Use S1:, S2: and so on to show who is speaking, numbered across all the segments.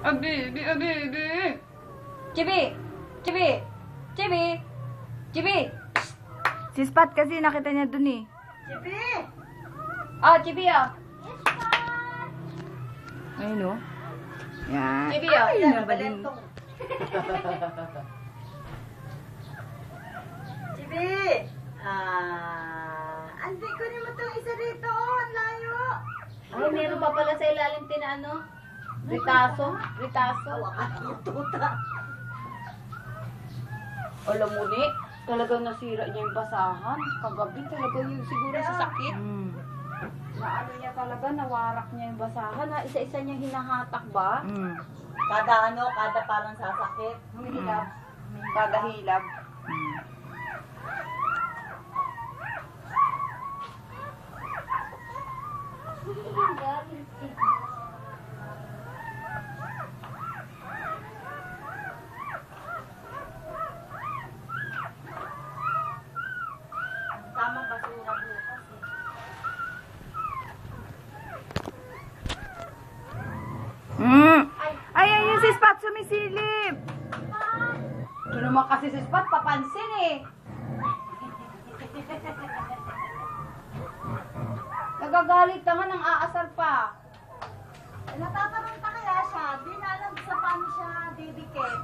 S1: Abibi, abibi.
S2: Chibi! Chibi! Chibi! Chibi!
S3: Si Spot kasi nakita niya dun eh.
S2: Chibi! Ah, Chibi ah.
S3: Ayun o. Yan.
S2: Chibi ah.
S3: Ay, nabalin.
S2: Chibi! Andi ko naman itong isa dito. Ang layo. Ay, meron pa pala sa ilalim ano? Ritaso. Ritaso. Alam mo ni, talagang nasira niya yung basahan. Kagabi talaga yung siguro sa sakit. Na ano niya talaga, nawarak niya yung basahan. Ha? Isa-isa niya hinahatak ba? Kada parang sasakit. Humihilab. Kada hilab. Tama basura bukas eh.
S3: Ay, ayun si Spot sumisilip.
S2: Ito naman kasi si Spot, papansin eh. Nagagalit na nga ng aasar pa. Natataranta kaya siya. Di na alam sa paano siya didikit.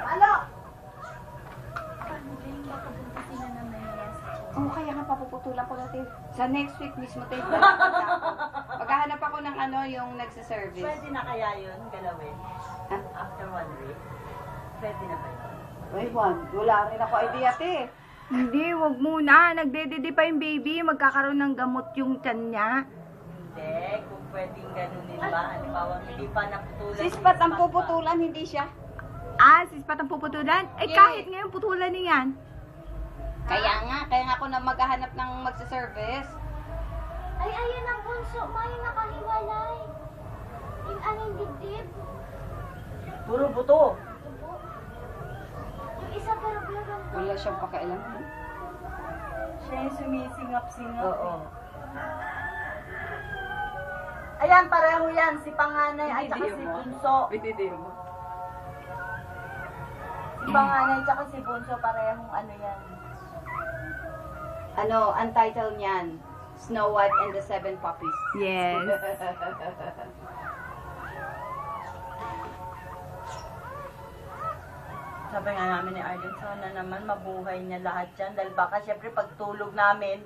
S2: Alo! Oh, kaya nga papuputulan ko natin. Sa next week mismo tayo. Paghahanap ako ng ano, yung nagsa-service.
S4: Pwede na kaya yun, galawin? After 1 week? Pwede na ba yun?
S2: Wait, wala rin ako idea, te.
S3: Hindi, wag muna. Nagdedede pa yung baby. Magkakaroon ng gamot yung tiyan niya.
S4: Hindi, kung pwedeng ganunin ba? Halimbawa, hindi pa naputulan.
S2: Si Spot ang puputulan, hindi siya.
S3: Ah, si Spot ang puputulan? Eh,
S2: Yeah.
S3: kahit ngayon putulan niyan.
S2: Kaya nga ako na maghahanap ng magsa-service.
S5: Ay, ayun ang bunso. May nakahiwalay. Yung anong dibdib.
S4: Puro buto.
S5: Yung isa pero blagang
S2: Wala siyang pakialam.
S4: Siya yung sumisingap-singap.
S2: Oo.
S4: Ayan, pareho yan. Si panganay at saka si bunso.
S2: Bitidiyo mo.
S4: Si panganay at saka si bunso, parehong ano yan.
S2: Ano, ang title niyan? Snow White and the Seven Puppies.
S3: Yes.
S4: Sabi nga namin ni Arden, sana naman mabuhay niya lahat yan. Dahil baka syempre pagtulog namin,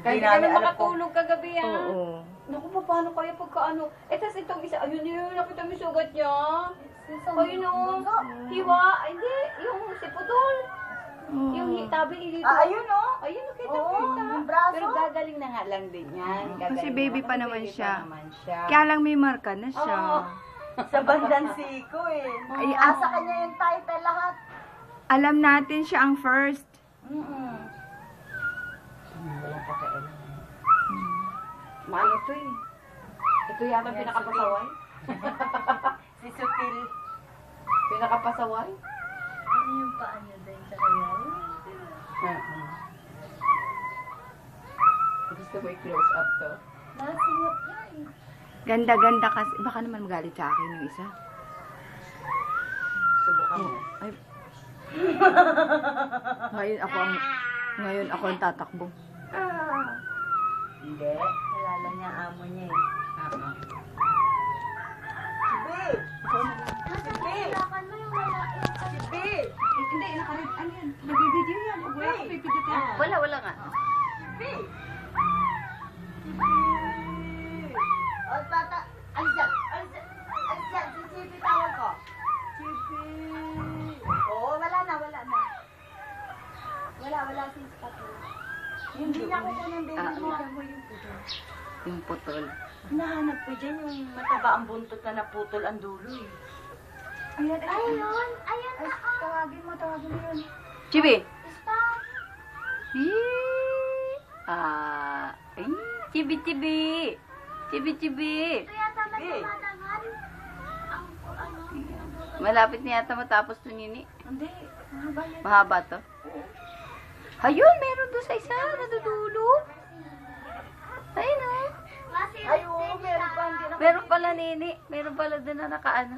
S2: Kahit
S4: hindi
S2: kami
S4: namin alam kung...
S2: makatulog kagabi ah.
S3: Oo.
S2: Naku, paano kaya pagka ano? Eh, tas itong isa, ayun yun, nakita mo yung sugat niya. Ayun o, hiwa, ay, hindi, yung si Putol. Yung tabi ni dito.
S4: ayun o.
S2: Ayun, nakita
S4: Oo,
S2: kita.
S4: yung braso.
S2: Pero gagaling na nga lang din yan.
S3: Kasi
S2: Gagaling
S3: baby
S2: na.
S3: pa
S2: Kasi
S3: naman
S2: baby
S3: siya.
S2: pa naman siya.
S3: Kaya lang may marka na siya.
S2: Oo.
S4: Sa bandang siko eh.
S3: Ay,
S4: Asa kanya yung title lahat.
S3: Alam natin siya ang first.
S2: Walang pakialam. Maano to eh. Ito yata
S4: Yes,
S2: pinakapasaway.
S4: Si Sutil.
S2: Pinakapasaway?
S4: Ano yung paa niya din sa kanya?
S2: Gusto mo i-close up to?
S4: Nasingap na eh.
S3: Ganda-ganda kasi. Baka naman magalit sa akin yung isa.
S2: Subukan mo.
S3: Ay. Ngayon ako ang tatakbo.
S4: Hindi. Kilala niya amo niya eh. Sibi! Sibi!
S5: Kailangan mo yung lalaki.
S4: Sibi!
S2: Hindi, nakarit. Ano yan? Nagbibideo yan. Pag wala ka, bibideo ka. Wala nga.
S4: Sibi! O, tata! Alis dyan! Si Sibi tawag ko. Sibi! Oo, wala na. Wala si Spot. Hindi niya ko ng baby mo.
S2: Yung putol.
S4: Hinahanap ko dyan yung mataba ang buntot na naputol ang dulo eh.
S5: Ayun! Ayun na!
S4: Tawagin mo yun.
S2: Chibi!
S5: Stop!
S2: Ay, chibi.
S5: Ito yata nagmamadangan. Ang ano?
S2: Malapit na yata matapos to, Nini.
S3: Hindi. Mahaba yan.
S2: Mahaba to. Ayun, meron doon sa isa. Nadudulo. Ayun o.
S5: Masilat din siya.
S2: Meron pala, Nini. Meron pala doon na nakaano.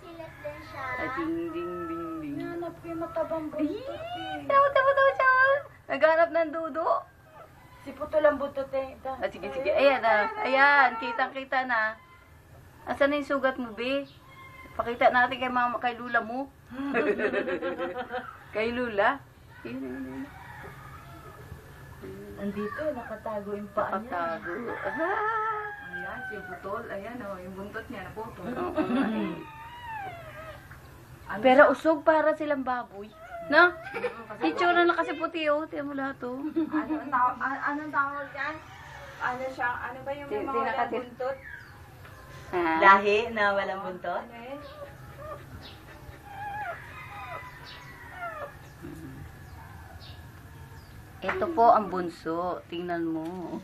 S5: Silat din siya.
S2: Ding, ding, ding, ding.
S3: Hanap ko yung matabang buntot eh.
S2: Tama siya. Naghanap ng dudo.
S4: Si Putol ang butot eh.
S2: Ah, sige. Ayan na. Ayan. Kitang-kita na. Asan na yung sugat mo, be? Pakita natin kay Lula mo. Kay Lula. Yun.
S4: Andito, nakatago yung paa niya.
S2: Nakatago.
S3: Ayan, si Putol. Ayan o, yung buntot niya naputol.
S2: Pero usog para silang baboy. No? Itsura na kasi puti oh. Tiyan mo lahat oh.
S3: Anong tawag yan? Ano siya? Ano ba yung may
S2: Di
S3: mga walang
S2: nakatir-
S3: buntot?
S2: Ah.
S4: Lahi na walang buntot.
S3: Ano eh?
S2: Ito po ang bunso. Tingnan mo.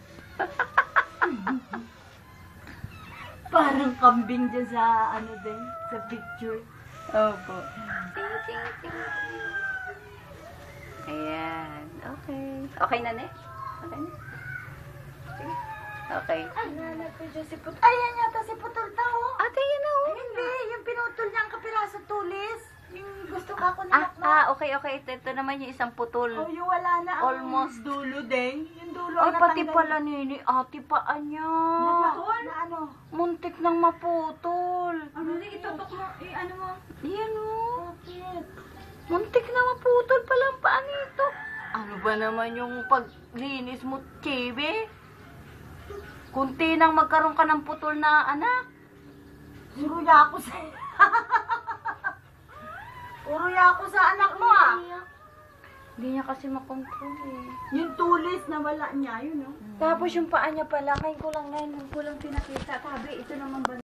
S4: Parang kambing dyan sa ano din, sa picture.
S2: Opo. Ayan. Okay. Okay na, ne? Okay na? Sige. Okay.
S4: Hanap ko dyan si Putol. Ayan yata si Putol tao.
S2: Ate, yan na oh.
S4: Hindi, yung pinutol niya ang kapiraso tulis. Yung gusto ka ko
S2: Okay. Ito naman yung isang putol.
S4: Oh, yung wala na ang
S2: Almost.
S4: dulo din. Yung dulo
S2: Ay,
S4: ang
S2: pati
S4: natanggal.
S2: pala nini. Ate paa niya.
S4: Na ano?
S2: Muntik nang maputol.
S3: Hindi, itutok mo. Ano mo?
S2: Yan oh.
S4: Bakit?
S2: Muntik na maputol pala ang paa nito. Ano ba naman yung paglinis mo, Chibi? Kunti nang magkaroon ka ng putol na anak.
S4: Suruya ako sa... Uruya ako sa anak mo ah.
S2: Hindi niya kasi makontrol eh.
S4: Yung tulis na wala niya, yun oh.
S3: Tapos yung paa niya pala, ngayon ko lang pinakita. Sabi, ito naman ba